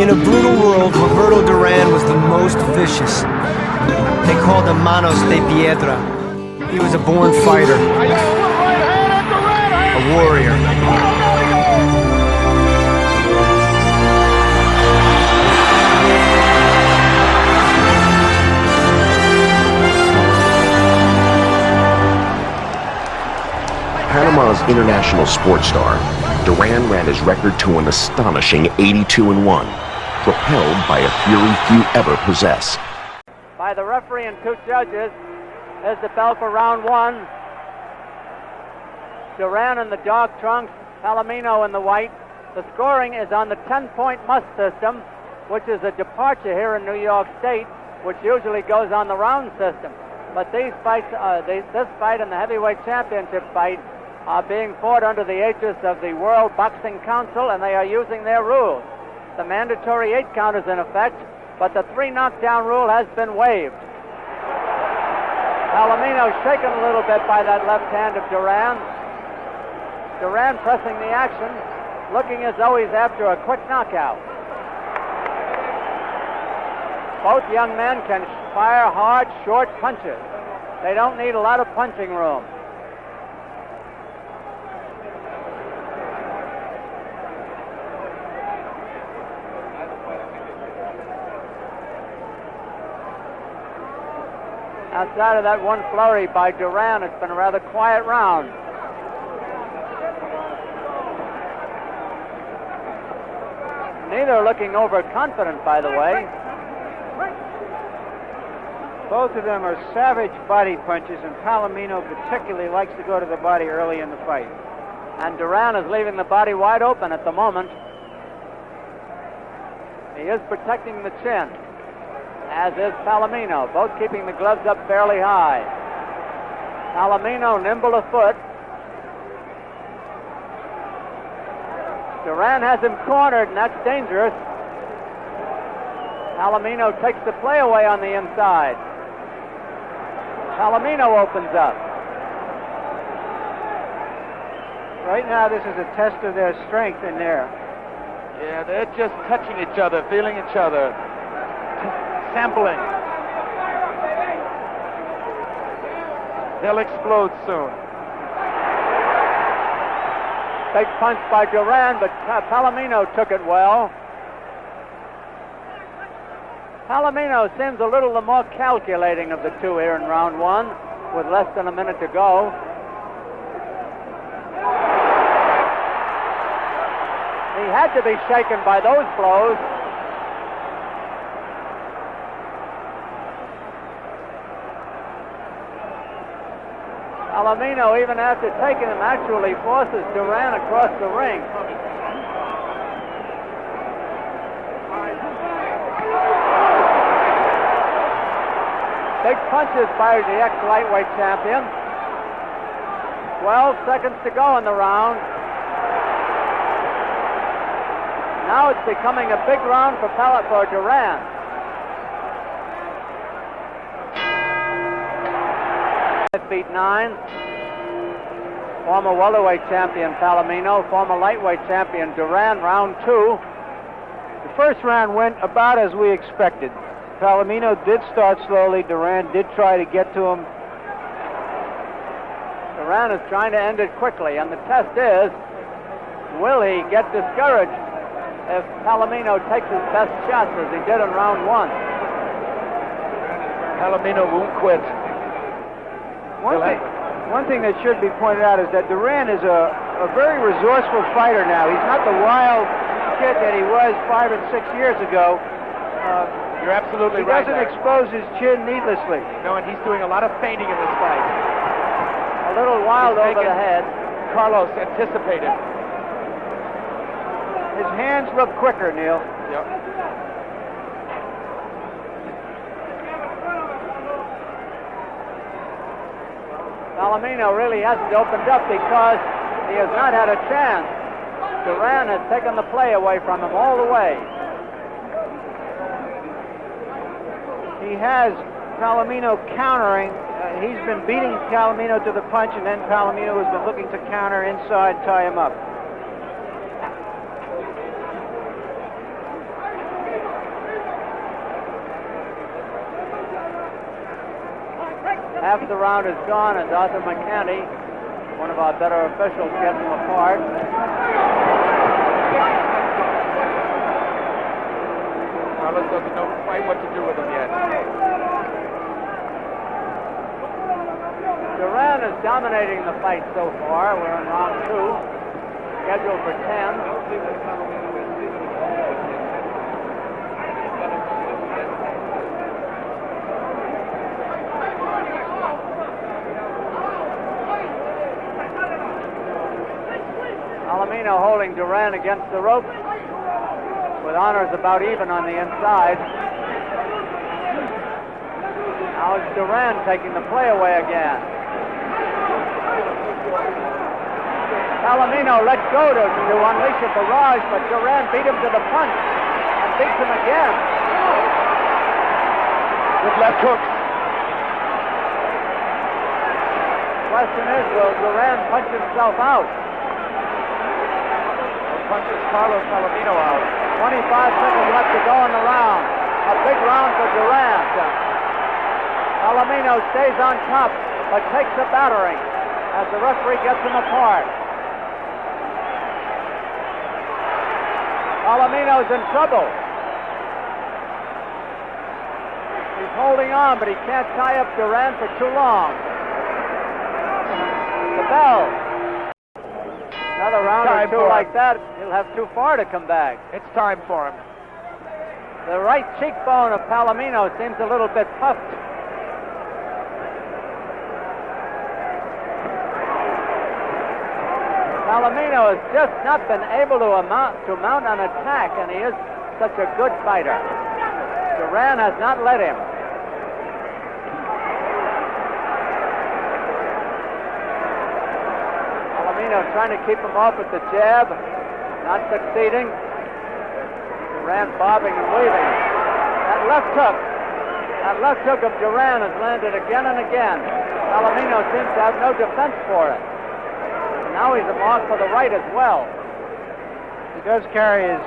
In a brutal world, Roberto Duran was the most vicious. They called him Manos de Piedra. He was a born fighter, a warrior. Panama's international sports star, Duran ran his record to an astonishing 82-1, propelled by a fury few ever possess. By the referee and two judges, there's the bell for round one. Duran in the dark trunks, Palomino in the white. The scoring is on the 10-point must system, which is a departure here in New York State, which usually goes on the round system. But these fights, this fight and the heavyweight championship fight are being fought under the aegis of the World Boxing Council, and they are using their rules. The mandatory 8 count is in effect, but the 3 knockdown rule has been waived. Palomino shaken a little bit by that left hand of Duran. Duran pressing the action, looking as though he's after a quick knockout. Both young men can fire hard, short punches. They don't need a lot of punching room. Outside of that one flurry by Duran, it's been a rather quiet round. Neither are looking overconfident, by the way. Both of them are savage body punches, and Palomino particularly likes to go to the body early in the fight. And Duran is leaving the body wide open at the moment. He is protecting the chin, as is Palomino, both keeping the gloves up fairly high. Palomino nimble of foot. Duran has him cornered, and that's dangerous. Palomino takes the play away on the inside. Palomino opens up. Right now, this is a test of their strength in there. Yeah, they're just touching each other, feeling each other, sampling. They'll explode soon. Big punch by Duran, but Palomino took it well. Palomino seems a little the more calculating of the two here in round one, with less than a minute to go. He had to be shaken by those blows. Palomino, even after taking him, actually forces Duran across the ring. Big punches by the ex-lightweight champion. 12 seconds to go in the round. Now it's becoming a big round for Duran. Feet 9. Former welterweight champion Palomino, former lightweight champion Duran, round 2. The first round went about as we expected. Palomino did start slowly. Duran did try to get to him. Duran is trying to end it quickly, and the test is, will he get discouraged if Palomino takes his best shots as he did in round 1? Palomino won't quit. One thing that should be pointed out is that Duran is a very resourceful fighter now. He's not the wild kid that he was 5 and 6 years ago. You're absolutely right. He doesn't expose his chin needlessly. No, and he's doing a lot of feinting in this fight. A little wild over the head. Carlos anticipated. His hands look quicker, Neil. Yep. Palomino really hasn't opened up because he has not had a chance. Duran has taken the play away from him all the way. He has Palomino countering. He's been beating Palomino to the punch, and then Palomino has been looking to counter inside, tie him up. Half the round is gone as Arthur McCanty, one of our better officials, gets them apart. Carlos doesn't know quite what to do with them yet. Duran is dominating the fight so far. We're in round 2, scheduled for 10. Palomino holding Duran against the rope, with honors about even on the inside. Now it's Duran taking the play away again. Palomino let go to unleash a barrage, but Duran beat him to the punch and beats him again. With left hook. Question is, will Duran punch himself out? Punches Carlos Palomino out. 25 seconds left to go in the round. A big round for Duran. Palomino stays on top, but takes a battering as the referee gets him apart. Palomino's in trouble. He's holding on, but he can't tie up Duran for too long. The bell. Another round or two like that, he'll have too far to come back. It's time for him. The right cheekbone of Palomino seems a little bit puffed. Palomino has just not been able to mount an attack, and he is such a good fighter. Duran has not let him. Palomino trying to keep him off with the jab, not succeeding. Duran bobbing and weaving. That left hook of Duran has landed again and again. Palomino seems to have no defense for it. Now he's a mark for the right as well. He does carry his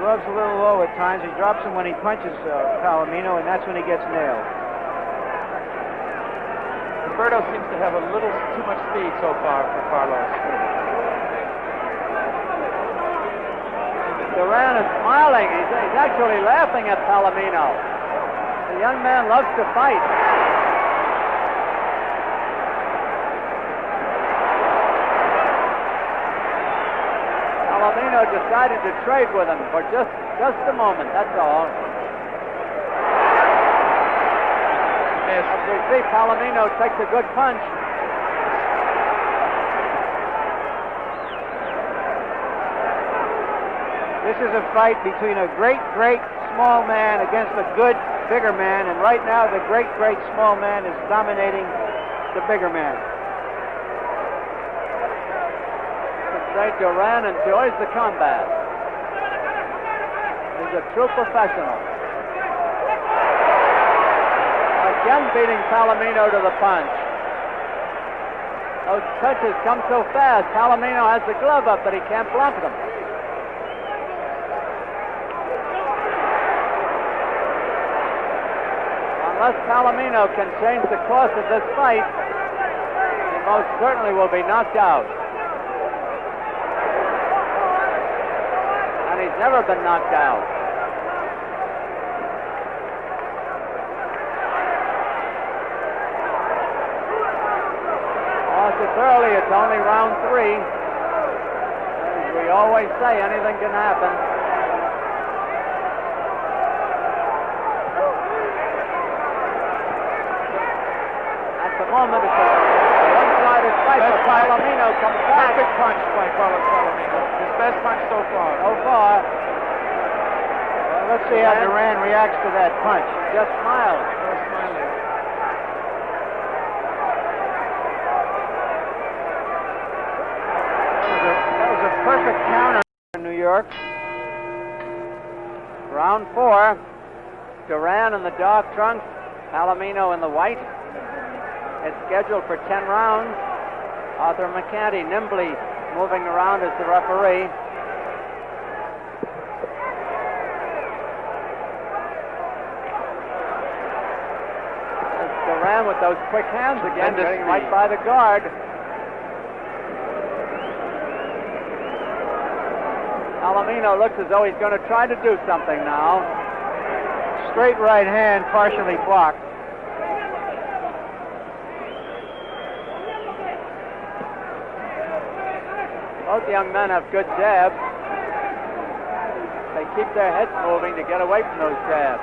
gloves a little low at times. He drops them when he punches Palomino, and that's when he gets nailed. Roberto seems to have a little too much speed so far for Carlos. Duran is smiling. He's actually laughing at Palomino. The young man loves to fight. Palomino decided to trade with him for just a moment, that's all. As we see, Palomino takes a good punch. This is a fight between a great small man against a good, bigger man, and right now the great small man is dominating the bigger man. Duran enjoys the combat. He's a true professional. Again beating Palomino to the punch. Those touches come so fast. Palomino has the glove up, but he can't block them. Unless Palomino can change the course of this fight, he most certainly will be knocked out. And he's never been knocked out. It's early, it's only round 3. As we always say, anything can happen. At the moment, it's a one-sided fight, but Palomino comes back. Perfect punch by Carlos Palomino. His best punch so far. Well, let's see how Duran reacts to that punch. He just smiles. They're smiling. Perfect counter in New York. Round 4. Duran in the dark trunks, Palomino in the white. It's scheduled for 10 rounds. Arthur McCanty nimbly moving around as the referee. As Duran with those quick hands again, Tremendous getting right speed. by the guard. Palomino looks as though he's going to try to do something now. Straight right hand, partially blocked. Both young men have good jabs. They keep their heads moving to get away from those jabs.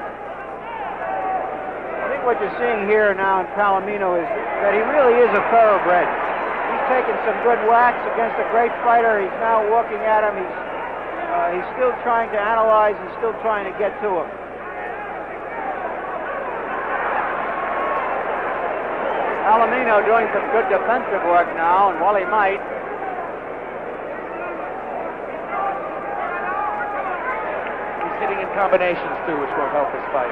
I think what you're seeing here now in Palomino is that he really is a thoroughbred. He's taken some good whacks against a great fighter. He's now looking at him. He's still trying to analyze and still trying to get to him. Palomino doing some good defensive work now, and Wally might. He's hitting in combinations too, which will help his fight.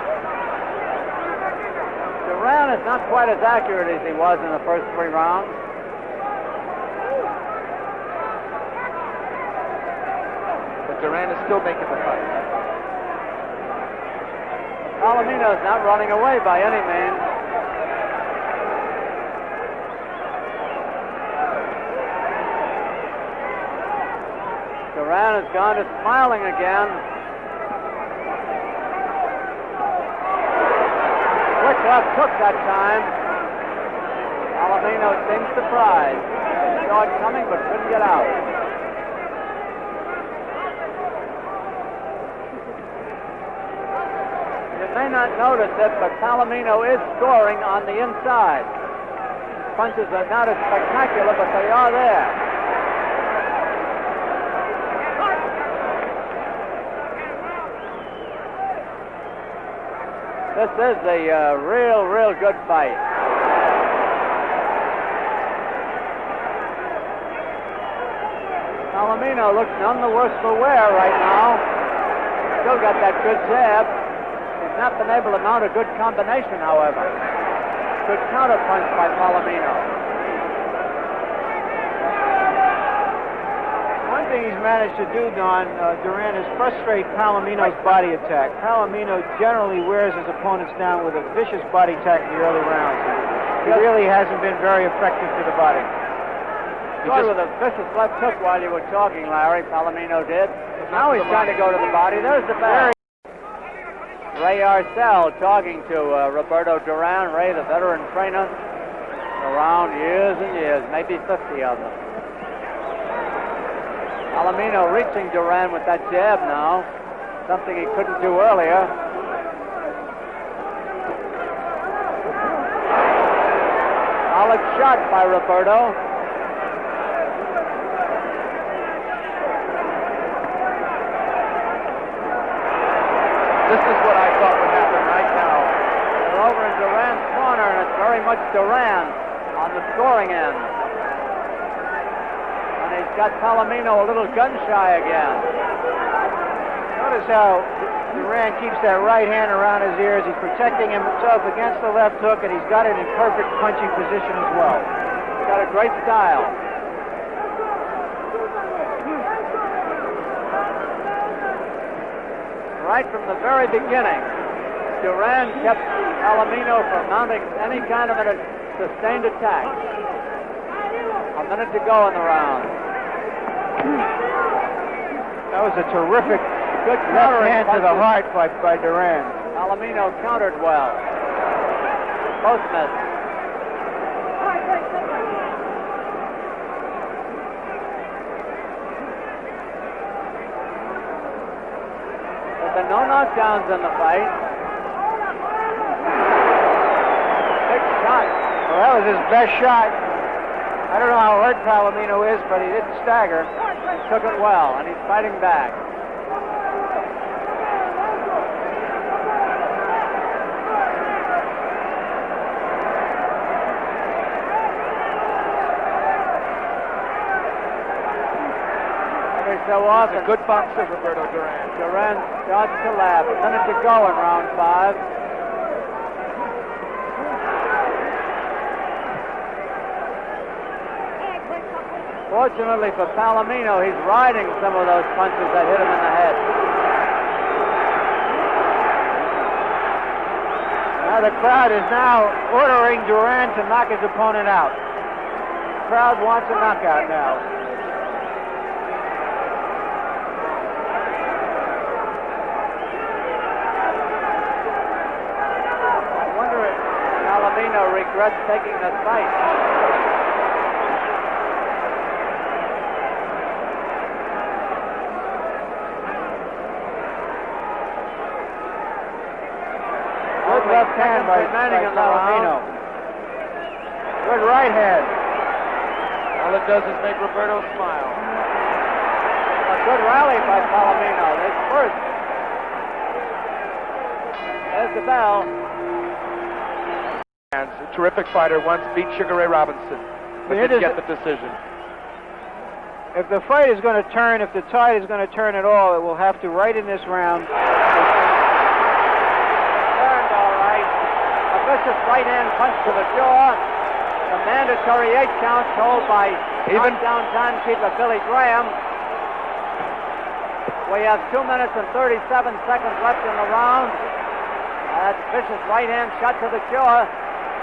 Duran is not quite as accurate as he was in the first 3 rounds. But Duran is still making the fight. Palomino is not running away by any means. Duran has gone to smiling again. Quick left hook that time. Palomino seems surprised. He saw it coming but couldn't get out. You may not notice it, but Palomino is scoring on the inside. Punches are not as spectacular, but they are there. This is a real good fight. Palomino looks none the worse for wear right now. Still got that good jab. He's not been able to mount a good combination, however. Good counter punch by Palomino. One thing he's managed to do, Duran, is frustrate Palomino's body attack. Palomino generally wears his opponents down with a vicious body attack in the early rounds. He really hasn't been very effective to the body. Started with a vicious left hook while you were talking, Larry. Palomino did. Now he's trying to go to the body. There's the bell. Ray Arcel talking to Roberto Duran. Ray, the veteran trainer, around years and years, maybe 50 of them. Palomino reaching Duran with that jab now, something he couldn't do earlier. Solid shot by Roberto. This is what I thought would happen right now. They're over in Duran's corner, and it's very much Duran on the scoring end. And he's got Palomino a little gun-shy again. Notice how Duran keeps that right hand around his ears. He's protecting himself against the left hook, and he's got it in perfect punching position as well. He's got a great style. Right from the very beginning, Duran kept Palomino from mounting any kind of a sustained attack. A minute to go in the round. That was a terrific Good left countering hand to the punches. heart by Duran. Palomino countered well. Both missed. But there are no knockdowns in the fight. Big shot. Well, that was his best shot. I don't know how hurt Palomino is, but he didn't stagger. He took it well, and he's fighting back. Every so often, Good boxer, Roberto Duran. Duran starts to laugh. A minute to go in round 5. Fortunately for Palomino, he's riding some of those punches that hit him in the head. The crowd is now ordering Duran to knock his opponent out. The crowd wants a knockout now. I wonder if Palomino regrets taking this fight. Good left hand by Palomino. Good right hand. All it does is make Roberto smile. A good rally by Palomino. His first. There's the bell. A terrific fighter, once beat Sugar Ray Robinson, but didn't get the decision. If the fight is going to turn, if the tide is going to turn at all, it will have to right in this round. Turned all right. A vicious right hand punch to the jaw. The mandatory 8 count told by knockdown timekeeper Billy Graham. We have 2 minutes and 37 seconds left in the round. That vicious right hand shot to the jaw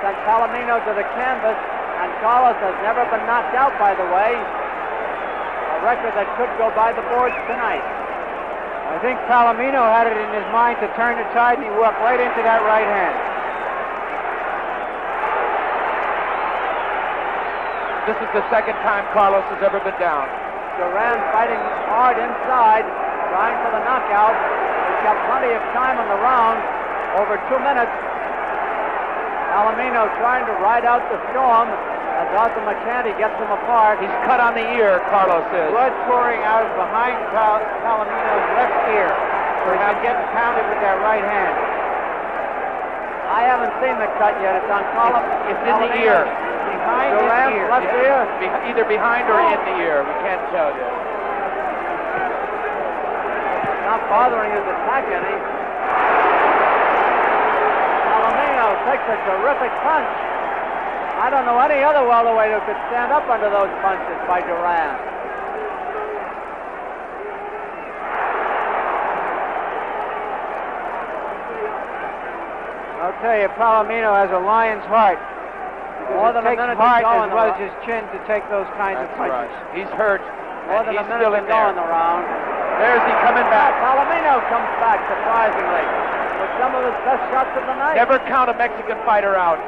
sent Palomino to the canvas, and Carlos has never been knocked out, by the way. A record that could go by the boards tonight. I think Palomino had it in his mind to turn the tide, and he walked right into that right hand. This is the second time Carlos has ever been down. Duran fighting hard inside, trying for the knockout. He's got plenty of time in the round, over 2 minutes. Palomino trying to ride out the storm as Arthur McCanty gets him apart. He's cut on the ear, Carlos is. Blood pouring out behind Palomino's left ear, so he's getting pounded with that right hand. I haven't seen the cut yet. It's on Carlos. It's in the ear. Behind Duran's his ear. left ear. Either behind or in the ear. We can't tell yet. Not bothering his attack any. Palomino takes a terrific punch. I don't know any other welterweight who could stand up under those punches by Duran. I'll tell you, Palomino has a lion's heart. More than a minute to go as in the well as round. his chin to take those kinds of punches. Right. He's hurt. More and than a he's minute still to in go there. in the round. There's he coming back. Palomino comes back, surprisingly, with some of his best shots of the night. Never count a Mexican fighter out.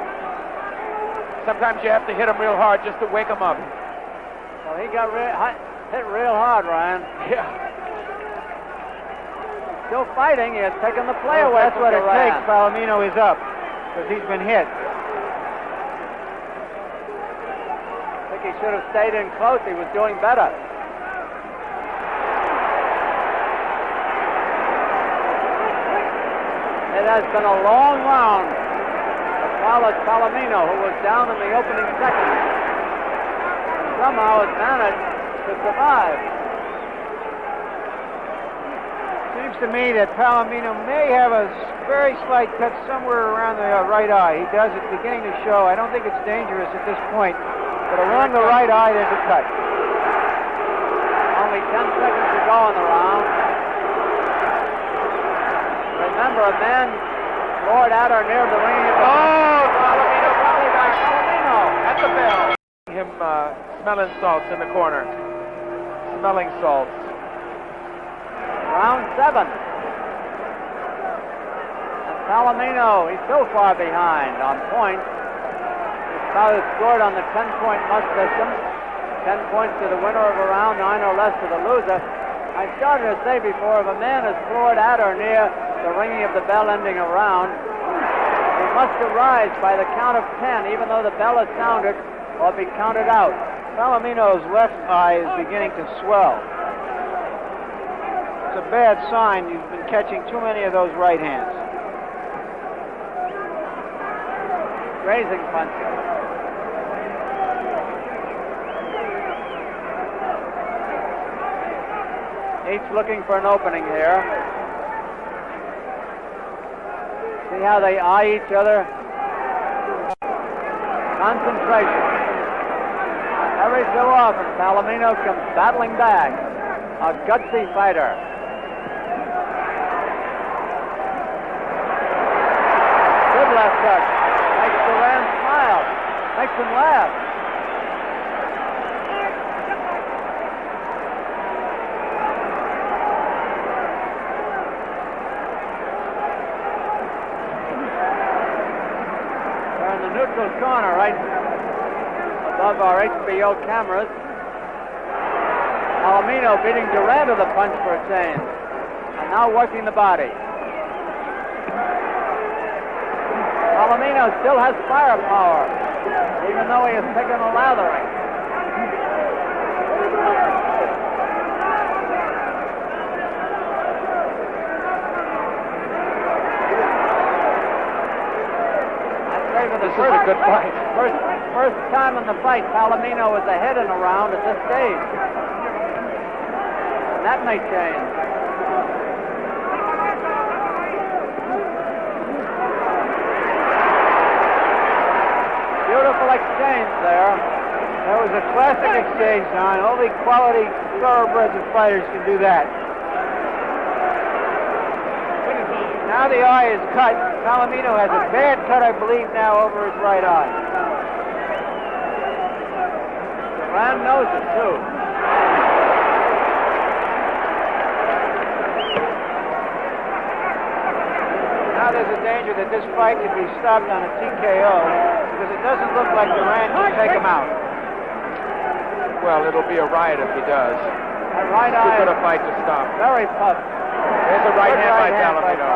Sometimes you have to hit him real hard just to wake him up. Well, he got hit real hard, Ryan. Yeah. Still fighting. He has taken the play Well, away that's from what it Duran. takes. Palomino is up because he's been hit. I think he should have stayed in close. He was doing better. It has been a long round for Carlos Palomino, who was down in the opening seconds, and somehow has managed to survive. Seems to me that Palomino may have a very slight cut somewhere around the right eye. He does. It's beginning to show. I don't think it's dangerous at this point, but along the right eye there's a cut. Only 10 seconds to go in the round. Remember, a man floored at or near the ring. Palomino rally back. Palomino At the bell. Him smelling salts in the corner. Smelling salts. Round 7. And Palomino, he's so far behind on points. His father scored on the 10-point must system. 10 points to the winner of a round, 9 or less to the loser. I started to say before, if a man is floored at or near the ringing of the bell ending a round, he must arise by the count of 10, even though the bell is sounded, or be counted out. Palomino's left eye is beginning to swell. It's a bad sign. You've been catching too many of those right hands. Grazing punches. Each looking for an opening here. See how they eye each other? Concentration. Every so often, Palomino comes battling back. A gutsy fighter. Good left hook. Makes Duran smile. Makes him laugh. We're in the neutral corner, right above our HBO cameras. Palomino beating Duran to the punch for a change. And now working the body. Palomino still has firepower, even though he has taken a lathering. This is a good fight. First time in the fight, Palomino was ahead in a round at this stage. And that may change. Beautiful exchange there. That was a classic exchange, Don. Only quality thoroughbreds and fighters can do that. Now the eye is cut. Palomino has a bad cut, I believe, now over his right eye. Duran knows it, too. Now there's a danger that this fight could be stopped on a TKO because it doesn't look like Duran can take him out. Well, it'll be a riot if he does. That right Too eye good a fight to stop. very puffed. There's a right Good hand by right hand Palomino.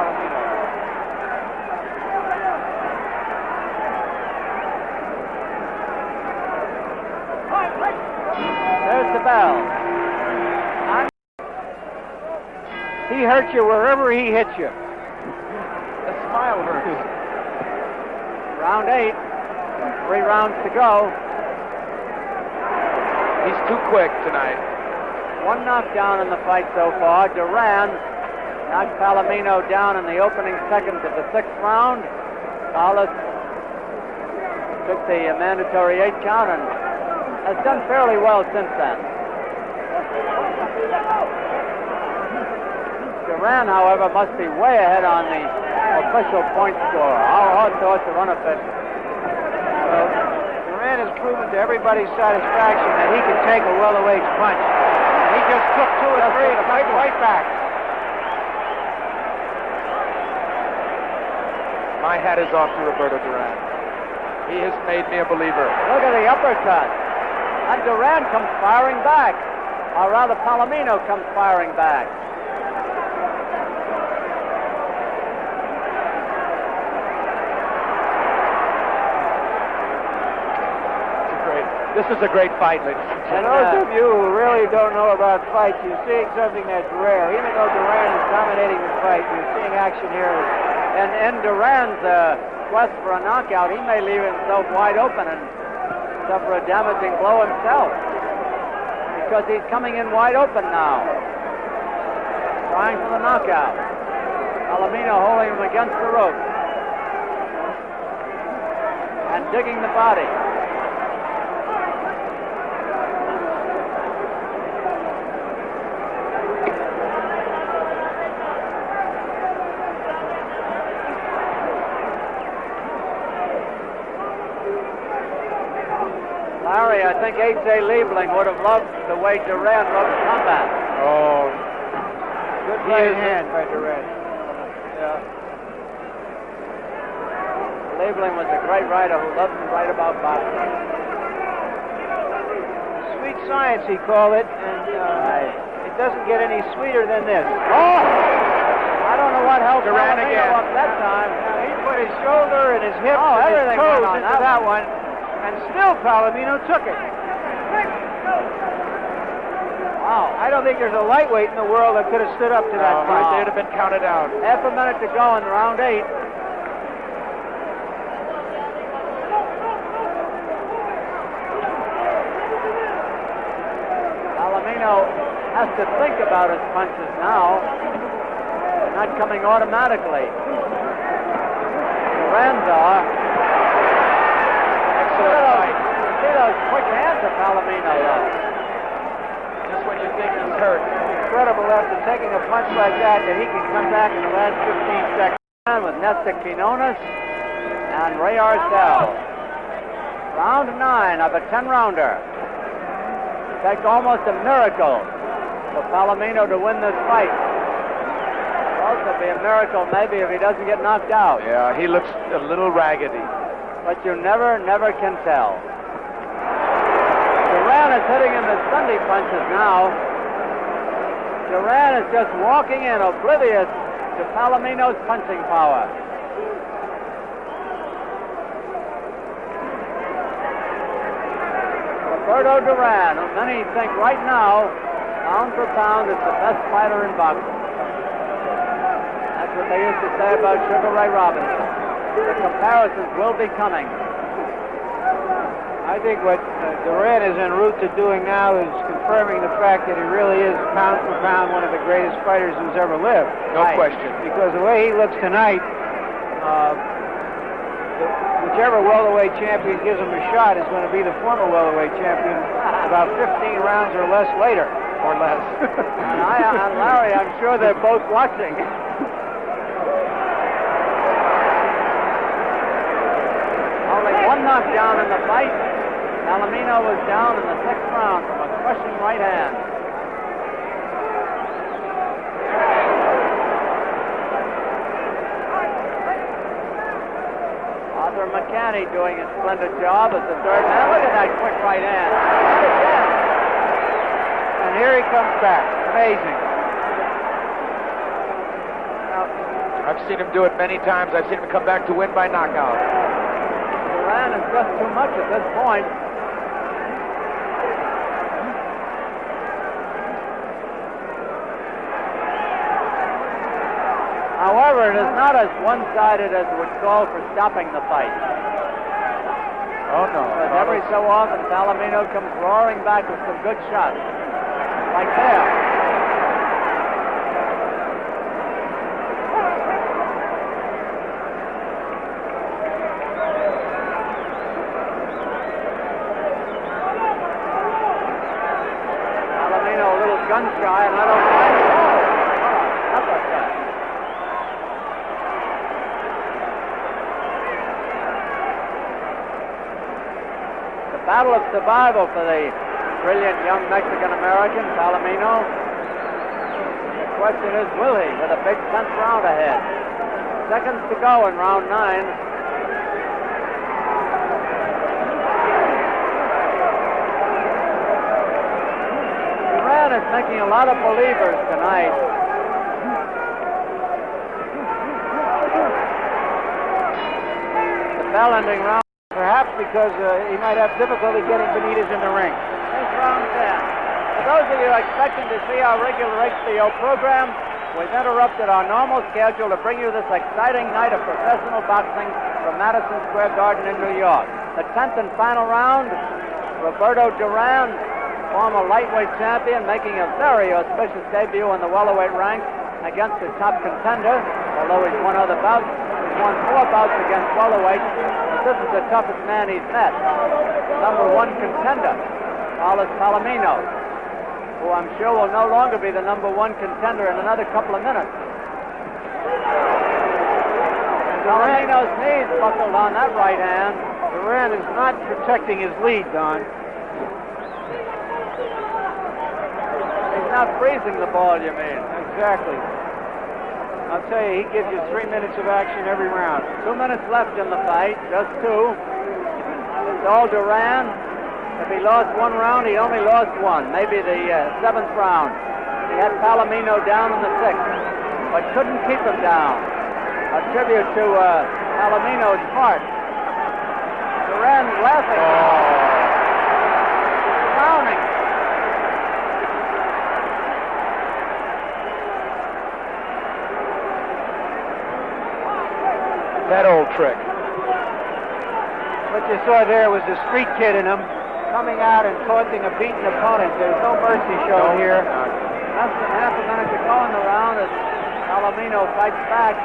There's the bell. He hurts you wherever he hits you. The smile hurts. Round 8. 3 rounds to go. He's too quick tonight. 1 knockdown in the fight so far. Duran knocked Palomino down in the opening seconds of the 6th round. Salas took the mandatory 8 count and has done fairly well since then. Duran, however, must be way ahead on the official point score. Our odds to run a bit. Well, Duran has proven to everybody's satisfaction that he can take a welterweight's punch. He just took 2 or 3 and right back. My hat is off to Roberto Duran. He has made me a believer. Look at the uppercut. And Duran comes firing back. Or rather, Palomino comes firing back. This is a great fight, ladies and And gentlemen. those of you who really don't know about fights, you're seeing something that's rare. Even though Duran is dominating the fight, you're seeing action here. And in Duran's quest for a knockout, he may leave himself wide open and suffer a damaging blow himself. Because he's coming in wide open now. Trying for the knockout. Palomino holding him against the rope. And digging the body. Larry, I think H.A. Liebling would have loved the way Duran loves combat. Oh, Good right hand by Duran. Yeah. Liebling was a great writer who loved to write about boxing. Sweet science, he called it, and it doesn't get any sweeter than this. Oh! I don't know what helped Duran Palomino again. up that time. He put his shoulder and his hip Oh, and his everything toes went on into that that one, and still Palomino took it. Wow. I don't think there's a lightweight in the world that could have stood up to that no, punch. they'd have been counted out. Half a minute to go in round 8. Palomino has to think about his punches now. They're not coming automatically. Duran's are. Excellent fight. See those quick hands of Palomino, though. Just when you think he's hurt. Incredible after taking a punch like that he can come back in the last 15 seconds. With Nestor Quinones. and Ray Arcel. Round 9 of a 10-rounder. It takes almost a miracle for Palomino to win this fight. It'll also be a miracle maybe if he doesn't get knocked out. Yeah, he looks a little raggedy. But you never can tell. Duran is hitting him with Sunday punches now. Duran is just walking in, oblivious to Palomino's punching power. Roberto Duran, who many think right now, pound for pound, is the best fighter in boxing. That's what they used to say about Sugar Ray Robinson. The comparisons will be coming. I think what Duran is en route to doing now is confirming the fact that he really is pound for pound one of the greatest fighters who's ever lived. No question. Because the way he looks tonight, whichever welterweight champion gives him a shot is going to be the former welterweight champion about 15 rounds or less later. Or less. And Larry, I'm sure they're both watching. Only one knockdown in the fight. Palomino was down in the 6th round from a crushing right hand. Arthur McCanny doing a splendid job as the 3rd man. Look at that quick right hand. And again. And here he comes back. Amazing. I've seen him do it many times. I've seen him come back to win by knockout. Duran is just too much at this point. However, it is not as one-sided as would call for stopping the fight. Oh, no. Because every so often, Palomino comes roaring back with some good shots. Like there. Palomino a little gun-shy, and I don't mind it. How about that? The battle of survival for the brilliant young Mexican-American, Palomino. The question is, will he, with a big 10th round ahead? Seconds to go in round 9. Duran is making a lot of believers tonight. The bell-ending round. Perhaps because he might have difficulty getting Benitez in the ring. Here's round 10. For those of you expecting to see our regular HBO program, we've interrupted our normal schedule to bring you this exciting night of professional boxing from Madison Square Garden in New York. The 10th and final round, Roberto Duran, former lightweight champion, making a very auspicious debut in the welterweight ranks against his top contender, although he's won other bouts. He's won 4 bouts against welterweights. This is the toughest man he's met. Number 1 contender, Carlos Palomino, who I'm sure will no longer be the number 1 contender in another couple of minutes. And Palomino's knees buckled on that right hand. Duran is not protecting his lead, Don. He's not freezing the ball, you mean? Exactly. I'll tell you, he gives you 3 minutes of action every round. 2 minutes left in the fight, just 2. It's all Duran. If he lost 1 round, he only lost 1, maybe the 7th round. He had Palomino down in the 6th, but couldn't keep him down. A tribute to Palomino's heart. Duran laughing. Frowning. That old trick. What you saw there was the street kid in him coming out and taunting a beaten opponent. There's no mercy shown here. Less than half a minute to go in the round as Palomino fights back.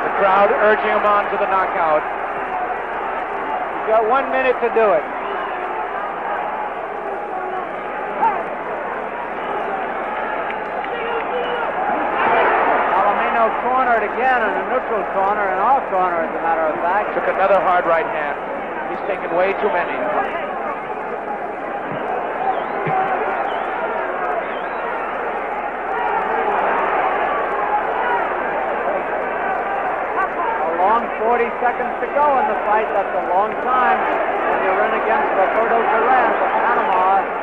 The crowd urging him on to the knockout. He's got 1 minute to do it. cornered again in a neutral corner, in our corner, as a matter of fact. Took another hard right hand. He's taken way too many. A long 40 seconds to go in the fight. That's a long time when you're in against Roberto Duran from Panama.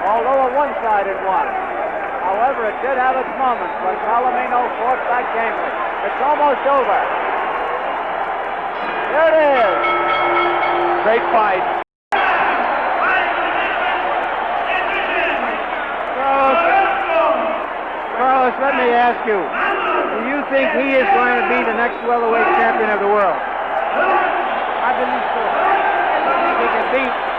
Although a one-sided one. However, it did have its moments when Palomino fought back gamely. It's almost over. There it is. Great fight. Carlos, let me ask you, do you think he is going to be the next welterweight champion of the world? I believe so. I think he can beat